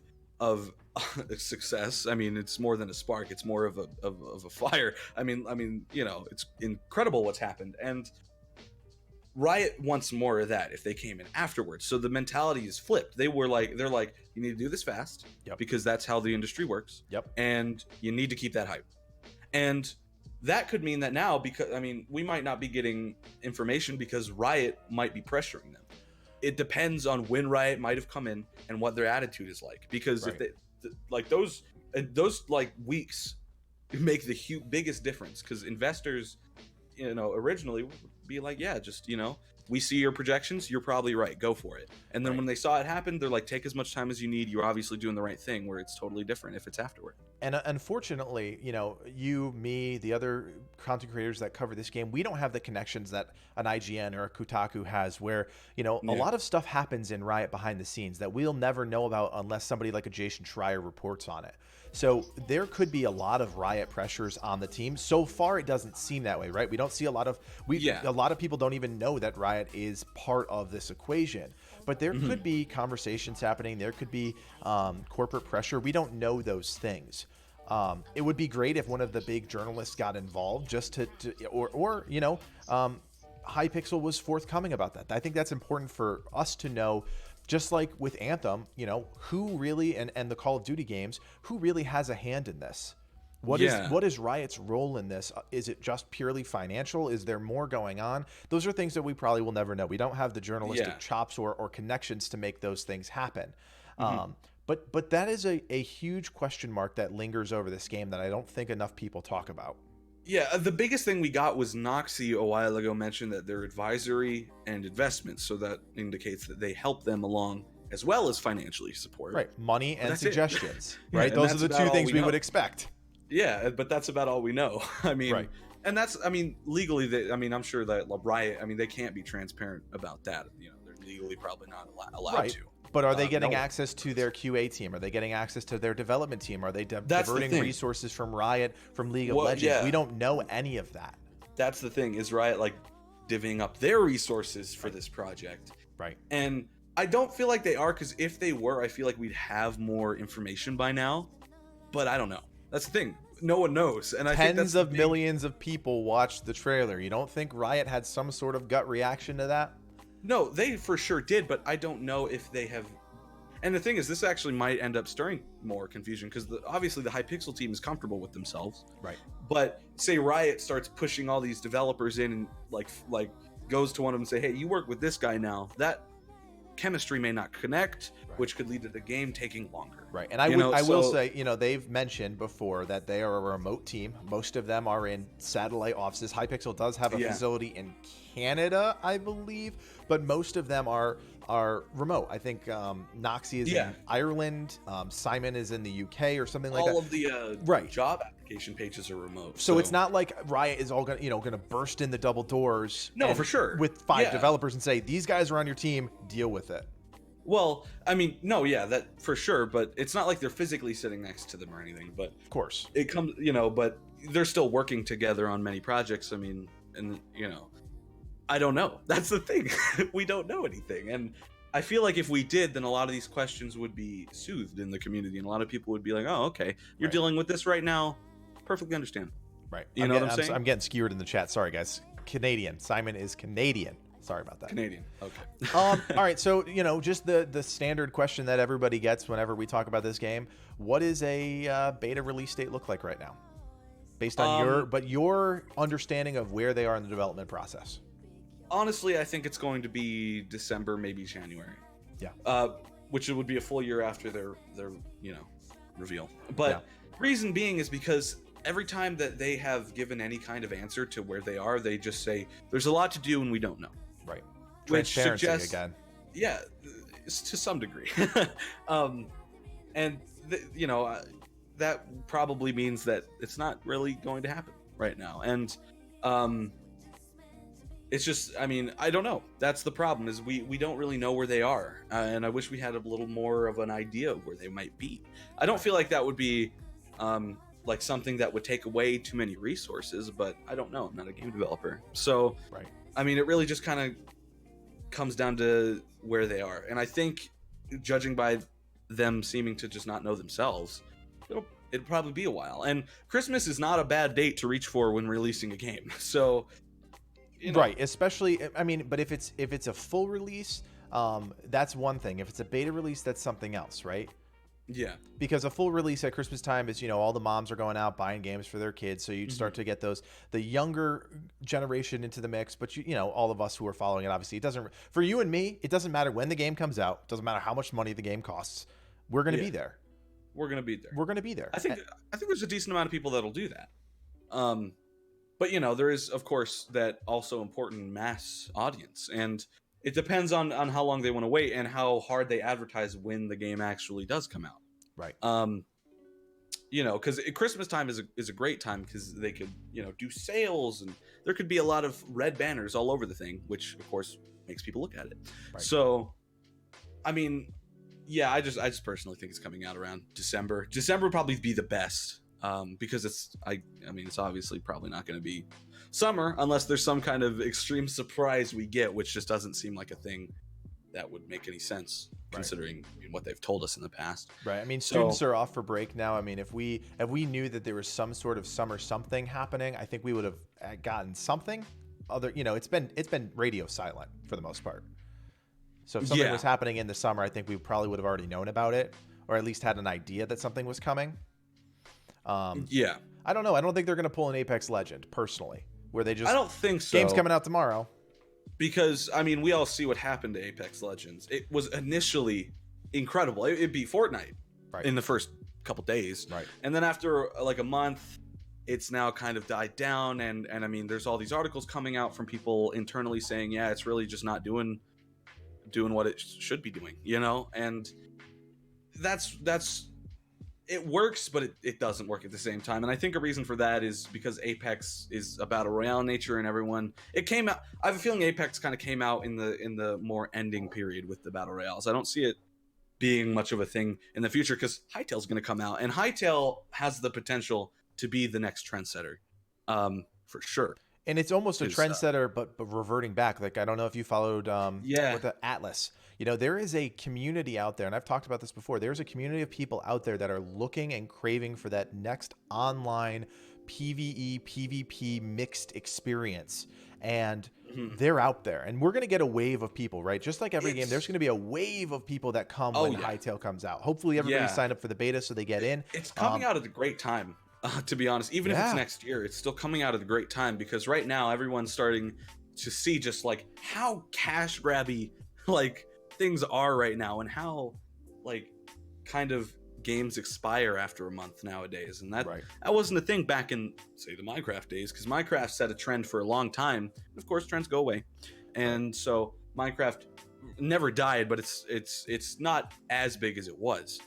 success. It's more than a spark. It's more of a fire. It's incredible what's happened. And Riot wants more of that if they came in afterwards. So the mentality is flipped. They're like, you need to do this fast, because that's how the industry works. Yep. And you need to keep that hype. And that could mean that now, because we might not be getting information because Riot might be pressuring them. It depends on when Riot might have come in and what their attitude is like. Because if they those weeks make the biggest difference, because investors, originally be like, yeah, just, we see your projections, you're probably right, go for it. And then when they saw it happen, they're like, take as much time as you need, you're obviously doing the right thing, where it's totally different if it's afterward. And unfortunately, you, me, the other content creators that cover this game, we don't have the connections that an IGN or a Kotaku has, where, a lot of stuff happens in Riot behind the scenes that we'll never know about unless somebody like a Jason Schreier reports on it. So there could be a lot of Riot pressures on the team. So far, it doesn't seem that way, right? We don't see a lot of people don't even know that Riot is part of this equation. But there could be conversations happening. There could be corporate pressure. We don't know those things. It would be great if one of the big journalists got involved, just Hypixel was forthcoming about that. I think that's important for us to know, just like with Anthem, who really, and the Call of Duty games, who really has a hand in this? What is Riot's role in this? Is it just purely financial? Is there more going on? Those are things that we probably will never know. We don't have the journalistic chops or connections to make those things happen. But that is a huge question mark that lingers over this game that I don't think enough people talk about. Yeah, the biggest thing we got was Noxie a while ago mentioned that they're advisory and investments, so that indicates that they help them along as well as financially support. Right, money and suggestions. Right, those are the two things we would expect. Yeah, but that's about all we know. I mean, and that's, legally, I'm sure that Riot, they can't be transparent about that. They're legally probably not allowed to. But are they getting access to their QA team? Are they getting access to their development team? Are they diverting resources from Riot, from League of Legends? Yeah. We don't know any of that. That's the thing. Is Riot divvying up their resources for this project? Right. And I don't feel like they are, because if they were, I feel like we'd have more information by now. But I don't know. That's the thing. No one knows. And I think tens of millions of people watched the trailer. You don't think Riot had some sort of gut reaction to that? No, they for sure did, but I don't know if they have. And the thing is, this actually might end up stirring more confusion, because obviously the Hypixel team is comfortable with themselves. Right. But say Riot starts pushing all these developers in and like goes to one of them and say, hey, you work with this guy now. That chemistry may not connect, which could lead to the game taking longer. Right. And I will say, they've mentioned before that they are a remote team. Most of them are in satellite offices. Hypixel does have a facility in Canada, I believe, but most of them are remote. I think Noxie is in Ireland. Simon is in the UK or something like that. All of the job application pages are remote. So it's not like Riot is all gonna burst in the double doors. No, for sure. With 5 developers and say, these guys are on your team, deal with it. Well, that for sure, but it's not like they're physically sitting next to them or anything. But of course, it comes, but they're still working together on many projects. I don't know. That's the thing. We don't know anything, and I feel like if we did, then a lot of these questions would be soothed in the community, and a lot of people would be like, "Oh, okay, you're dealing with this right now. Perfectly understand." Right. You know what I'm saying? I'm getting skewered in the chat. Sorry, guys. Canadian. Simon is Canadian. Sorry about that. Canadian. Okay. All right. So, just the standard question that everybody gets whenever we talk about this game. What does a beta release date look like right now? Based on your understanding of where they are in the development process. Honestly, I think it's going to be December, maybe January. Yeah. Which would be a full year after their reveal. But reason being is because every time that they have given any kind of answer to where they are, they just say there's a lot to do and we don't know. Right. Which Transparency suggests, again. Yeah, to some degree. That probably means that it's not really going to happen right now. And it's just, I don't know. That's the problem, is we don't really know where they are. And I wish we had a little more of an idea of where they might be. I don't feel like that would be like something that would take away too many resources, but I don't know. I'm not a game developer. So, it really just kind of comes down to where they are. And I think, judging by them seeming to just not know themselves, it'll probably be a while. And Christmas is not a bad date to reach for when releasing a game. So, right, especially, but if it's a full release, that's one thing. If it's a beta release, that's something else, right? Yeah. Because a full release at Christmas time is, all the moms are going out buying games for their kids, so you start to get the younger generation into the mix. But all of us who are following it, obviously, it doesn't, for you and me, it doesn't matter when the game comes out. It doesn't matter how much money the game costs. We're going to be there. We're going to be there. We're going to be there. I think there's a decent amount of people that'll do that. But there is, of course, that also important mass audience, and it depends on how long they want to wait and how hard they advertise when the game actually does come out. Right. Because Christmas time is a great time, because they could, do sales, and there could be a lot of red banners all over the thing, which of course makes people look at it. Right. So, I just personally think it's coming out around December. December would probably be the best. Because it's obviously probably not going to be summer unless there's some kind of extreme surprise we get, which just doesn't seem like a thing that would make any sense considering what they've told us in the past. Right. Students are off for break now. If we knew that there was some sort of summer something happening, I think we would have gotten something other. It's been radio silent for the most part. So if something was happening in the summer, I think we probably would have already known about it, or at least had an idea that something was coming. Yeah. I don't know. I don't think they're going to pull an Apex Legend, personally, where they just... I don't think so. Game's coming out tomorrow. Because, I mean, we all see what happened to Apex Legends. It was initially incredible. It beat Fortnite in the first couple days. Right. And then after, like, a month, it's now kind of died down. And I mean, there's all these articles coming out from people internally saying, yeah, it's really just not doing what it should be doing, you know? And that's it works, but it doesn't work at the same time. And I think a reason for that is because Apex is a battle royale nature, and it came out. I have a feeling Apex kind of came out in the more ending period with the battle royales. I don't see it being much of a thing in the future because Hytale's going to come out, and Hytale has the potential to be the next trendsetter, for sure. And it's almost a trendsetter, but reverting back. Like, I don't know if you followed with the Atlas. You know, there is a community out there, and I've talked about this before. There's a community of people out there that are looking and craving for that next online PvE, PvP mixed experience. And they're out there. And we're going to get a wave of people, right? Just like every game, there's going to be a wave of people that come when Hytale comes out. Hopefully everybody signed up for the beta so they get in. It's coming out at a great time. To be honest, even if it's next year, it's still coming out at a great time because right now everyone's starting to see just like how cash grabby like things are right now and how like kind of games expire after a month nowadays. And that wasn't a thing back in, say, the Minecraft days, because Minecraft set a trend for a long time. Of course, trends go away, and so Minecraft never died, but it's not as big as it was.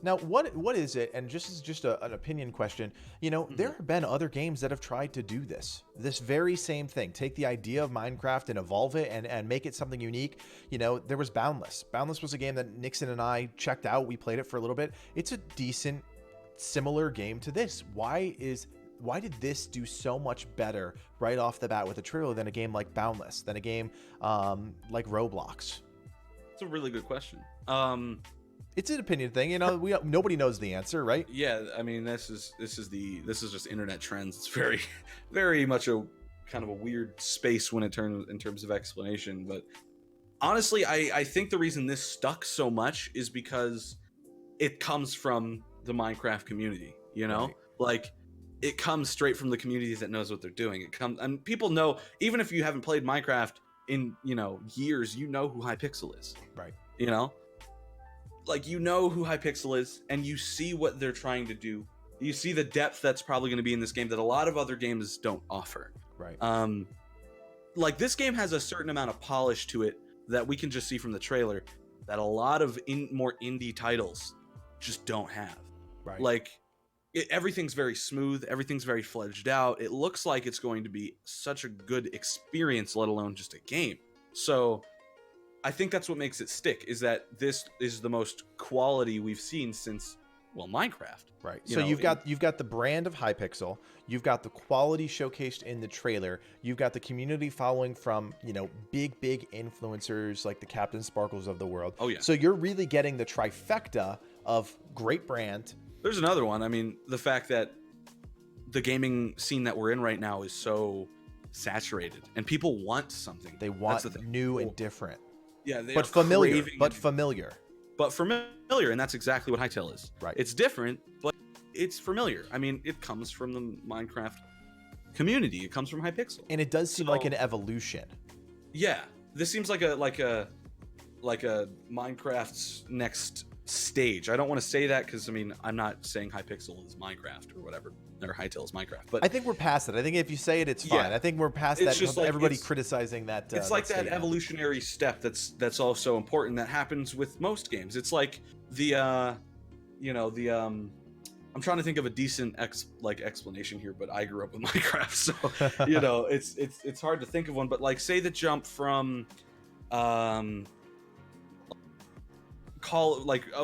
Now, what is it? And just an opinion question. You know, there have been other games that have tried to do this very same thing. Take the idea of Minecraft and evolve it and make it something unique. You know, there was Boundless. Boundless was a game that Nixon and I checked out. We played it for a little bit. It's a decent, similar game to this. Why did this do so much better right off the bat with a trailer than a game like Boundless, than a game like Roblox? It's a really good question. It's an opinion thing, you know. Nobody knows the answer, right? Yeah, I mean, this is just internet trends. It's very, very much a kind of a weird space in terms of explanation. But honestly, I think the reason this stuck so much is because it comes from the Minecraft community. You know, like it comes straight from the community that knows what they're doing. And people know, even if you haven't played Minecraft in years, you know who Hypixel is, right? You know. Like, you know who Hypixel is, and you see what they're trying to do. You see the depth that's probably going to be in this game that a lot of other games don't offer. Right. Like, this game has a certain amount of polish to it that we can just see from the trailer that a lot of more indie titles just don't have. Right. Like, everything's very smooth. Everything's very fledged out. It looks like it's going to be such a good experience, let alone just a game. So I think that's what makes it stick, is that this is the most quality we've seen since, well, Minecraft. Right. So you've got the brand of Hypixel, you've got the quality showcased in the trailer, you've got the community following from, big influencers like the Captain Sparkles of the world. Oh yeah. So you're really getting the trifecta of great brand. There's another one. I mean, the fact that the gaming scene that we're in right now is so saturated and people want something. They want new and different. Yeah, but familiar. And that's exactly what Hytale is. Right. It's different, but it's familiar. I mean, it comes from the Minecraft community. It comes from Hypixel, and it does seem like an evolution. Yeah, this seems like a Minecraft's next stage. I don't want to say that because I'm not saying Hypixel is Minecraft or whatever, or Hytale is Minecraft. But I think we're past it. I think if you say it, it's fine. I think we're past that. Just everybody criticizing that. It's like that evolutionary step that's also important that happens with most games. It's like I'm trying to think of a decent explanation here, but I grew up with Minecraft, so it's hard to think of one. But like, say the jump from of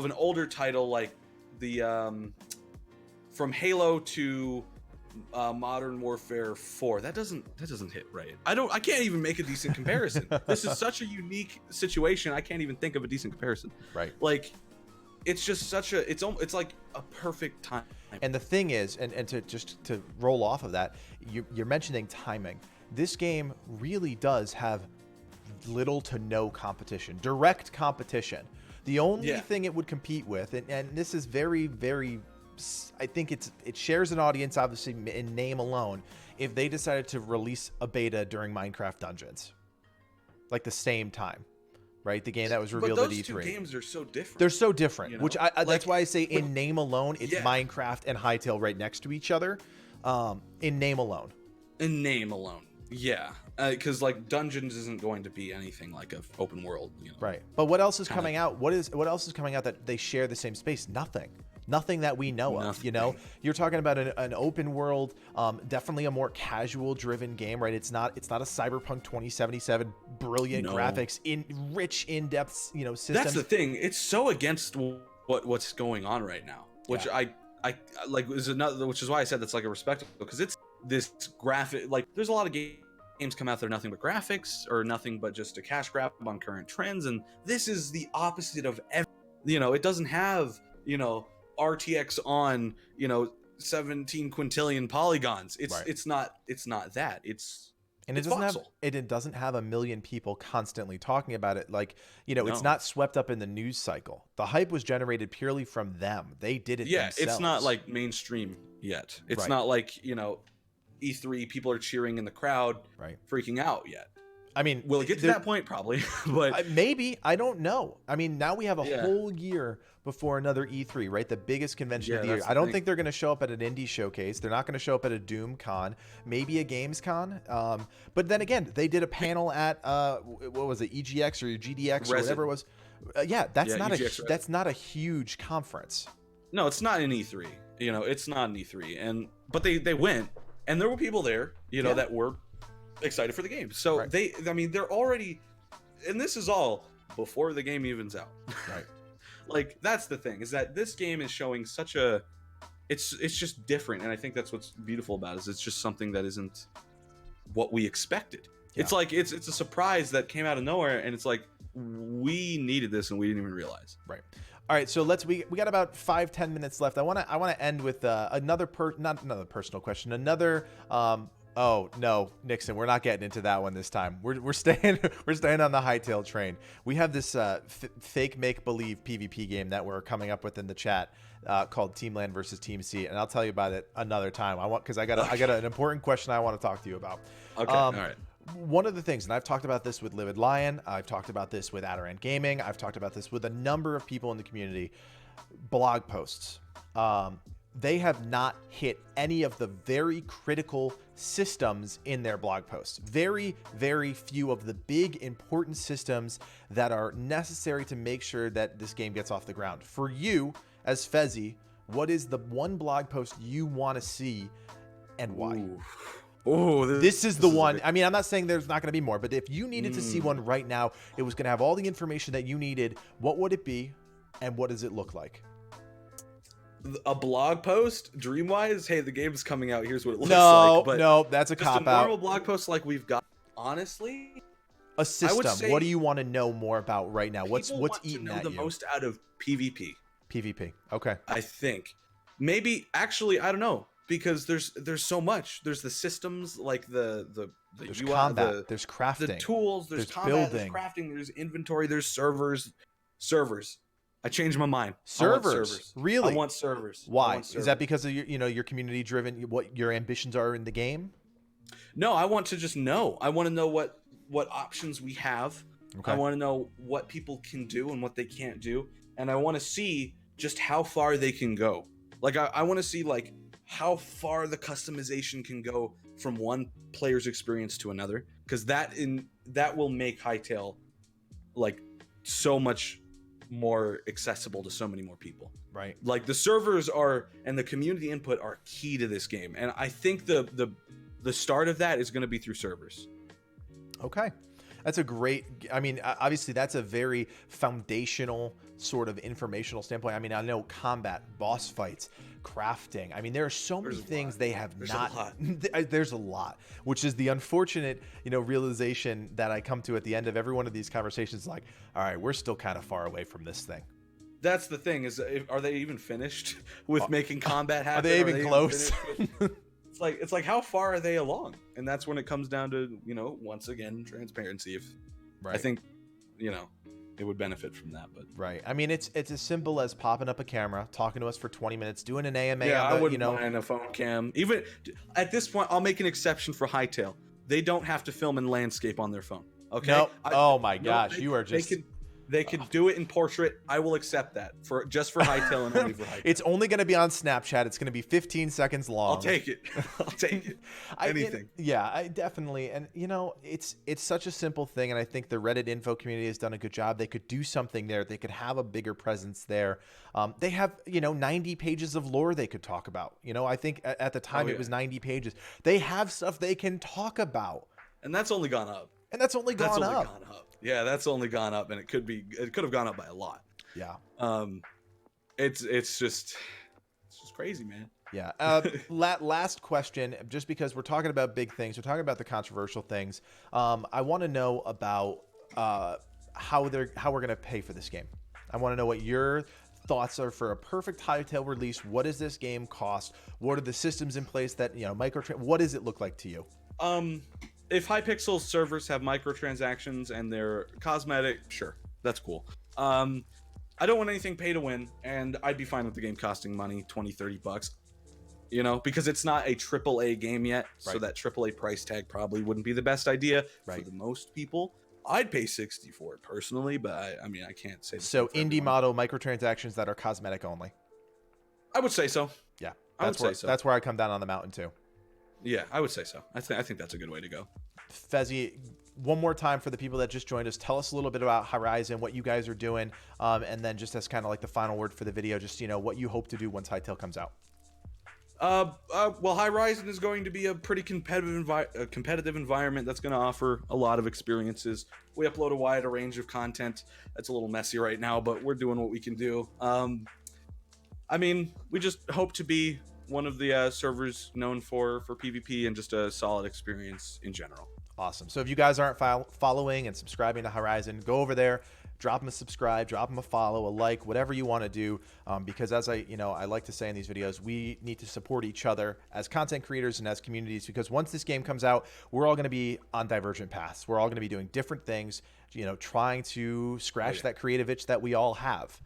an older title like the from Halo to Modern Warfare 4. That doesn't hit right. I can't even make a decent comparison. This is such a unique situation. I can't even think of a decent comparison. Right. Like, it's just it's like a perfect time. And the thing is, and to roll off of that, you're mentioning timing. This game really does have little to no competition, direct competition. The only Yeah. thing it would compete with, and this is very, very, I think it shares an audience, obviously, in name alone, if they decided to release a beta during Minecraft Dungeons, like the same time, right? The game that was revealed at E3. But those two games are so different. They're so different, you know? which that's why I say in name alone, it's Yeah. Minecraft and Hytale right next to each other, in name alone. In name alone, yeah, because like Dungeons isn't going to be anything like an open world, Right. But what else is coming out? What else is coming out that they share the same space? Nothing that we know of. You're talking about an open world, definitely a more casual driven game, right? It's not a Cyberpunk 2077 brilliant graphics, rich in-depth, systems. That's the thing. It's so against what's going on right now, which I like is another, which is why I said that's like a respectable, because it's this graphic, like there's a lot of games come out that are nothing but graphics or nothing but just a cash grab on current trends, and this is the opposite of it doesn't have RTX on 17 quintillion polygons. It's not that. It doesn't have a million people constantly talking about it. Like, No. It's not swept up in the news cycle. The hype was generated purely from them. They did it themselves. It's not like mainstream yet. It's not like, E3 people are cheering in the crowd, freaking out yet. I mean, will it get to that point? Probably, but maybe. I don't know. I mean, now we have a whole year before another E3, right? The biggest convention of the year. I don't think they're going to show up at an indie showcase. They're not going to show up at a Doom Con, maybe a Games Con. But then again, they did a panel at what was it, EGX or GDX or whatever it was. That's not a huge conference. No, it's not an E3. It's not an E3, but they went, and there were people there, that were excited for the game. So they're already, and this is all before the game even's out. Right. Like, that's the thing, is that this game is showing such it's just different, and I think that's what's beautiful about it, is it's just something that isn't what we expected. Yeah. It's like it's a surprise that came out of nowhere, and it's like we needed this and we didn't even realize. Right. All right, so we got about 5-10 minutes left. I want to end with not another personal question. Oh no, Nixon, we're not getting into that one this time. We're staying on the Hytale train. We have this fake make believe PvP game that we're coming up with in the chat called Team Land versus Team Sea, and I'll tell you about it another time. Because I got an important question I want to talk to you about. Okay, all right. One of the things, and I've talked about this with Livid Lion, I've talked about this with Adarant Gaming, I've talked about this with a number of people in the community. Blog posts. They have not hit any of the very critical systems in their blog posts. Very, very few of the big, important systems that are necessary to make sure that this game gets off the ground. For you, as Fezzy, what is the one blog post you want to see and why? This is the one. I mean, I'm not saying there's not going to be more, but if you needed to see one right now, it was going to have all the information that you needed. What would it be, and what does it look like? A blog post, dream-wise, hey, the game's coming out, here's what it looks like. But no, that's a cop-out. Just a normal blog post like we've got. Honestly, a system. What do you want to know more about right now? What's eating at you? The most out of PvP. PvP. Okay. I think maybe actually I don't know, because there's so much. There's the systems, like the there's UI, combat, there's crafting, the tools, there's combat, there's crafting, there's inventory, there's servers. I changed my mind. Servers. Really? I want servers. Why? Is that because of your community driven, what your ambitions are in the game? No, I want to just know. I want to know what options we have. Okay. I want to know what people can do and what they can't do. And I want to see just how far they can go. Like, I want to see like how far the customization can go from one player's experience to another. Because that will make Hytale like so much more accessible to so many more people. Right. Like, the servers and the community input are key to this game, and I think the start of that is going to be through servers. Okay. That's a great, I mean, obviously that's a very foundational sort of informational standpoint. I mean, I know combat, boss fights, crafting. I mean, there are so many things they have not. There's a lot, which is the unfortunate, realization that I come to at the end of every one of these conversations. Like, all right, we're still kind of far away from this thing. That's the thing, is are they even finished with making combat happen? Are they even close? It's like how far are they along? And that's when it comes down to, once again, transparency. Right. I think, you know, it would benefit from that. But right. I mean, it's as simple as popping up a camera, talking to us for 20 minutes, doing an AMA yeah, on the, I wouldn't mind a phone cam. Even at this point, I'll make an exception for Hytale. They don't have to film in landscape on their phone. Okay. No. Oh my gosh, you are just. They can do it in portrait. I will accept that for Hytale and only for Hytale. It's only going to be on Snapchat. It's going to be 15 seconds long. I'll take it. I'll take it. Anything. I definitely. And you know, it's such a simple thing. And I think the Reddit info community has done a good job. They could do something there. They could have a bigger presence there. They have, 90 pages of lore they could talk about. I think at the time it was 90 pages. They have stuff they can talk about. And that's only gone up. Yeah, that's only gone up, and it could have gone up by a lot. Yeah. It's just crazy, man. Yeah. Last question, just because we're talking about big things, we're talking about the controversial things. I want to know about how we're going to pay for this game. I want to know what your thoughts are for a perfect Hytale release. What does this game cost? What are the systems in place that, what does it look like to you? If Hypixel servers have microtransactions and they're cosmetic, sure, that's cool. I don't want anything pay to win, and I'd be fine with the game costing money, $20-$30, because it's not a AAA game yet, right. So that AAA price tag probably wouldn't be the best idea for the most people. I'd pay $60 for it personally, but I can't say. So indie model microtransactions that are cosmetic only. I would say so. Yeah, that's where I come down on the mountain too. Yeah, I would say so. I think that's a good way to go. Fezzy, one more time for the people that just joined us, tell us a little bit about Hyrizon, what you guys are doing, and then just as kind of like the final word for the video, just what you hope to do once Hytale comes out. Well, Hyrizon is going to be a pretty competitive environment that's going to offer a lot of experiences. We upload a wide range of content. That's a little messy right now, but we're doing what we can do. We just hope to be one of the servers known for PvP and just a solid experience in general. Awesome. So if you guys aren't following and subscribing to Hyrizon, go over there, drop them a subscribe, drop them a follow, a like, whatever you want to do. Because as I like to say in these videos, we need to support each other as content creators and as communities, because once this game comes out, we're all going to be on divergent paths. We're all going to be doing different things, trying to scratch that creative itch that we all have.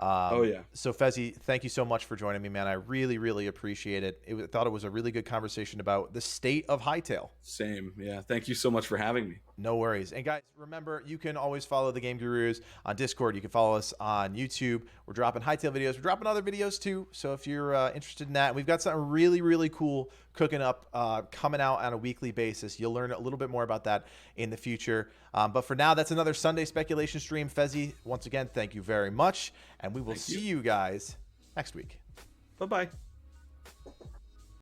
So Fezzy, thank you so much for joining me, man. I really, really appreciate it. I thought it was a really good conversation about the state of Hytale. Same. Yeah. Thank you so much for having me. No worries. And guys, remember, you can always follow the Game Gurus on Discord. You can follow us on YouTube. We're dropping Hytale videos. We're dropping other videos too. So if you're interested in that, we've got something really, really cool cooking up, coming out on a weekly basis. You'll learn a little bit more about that in the future. But for now, that's another Sunday speculation stream. Fezzy, once again, thank you very much. And we will see you guys next week. Bye-bye.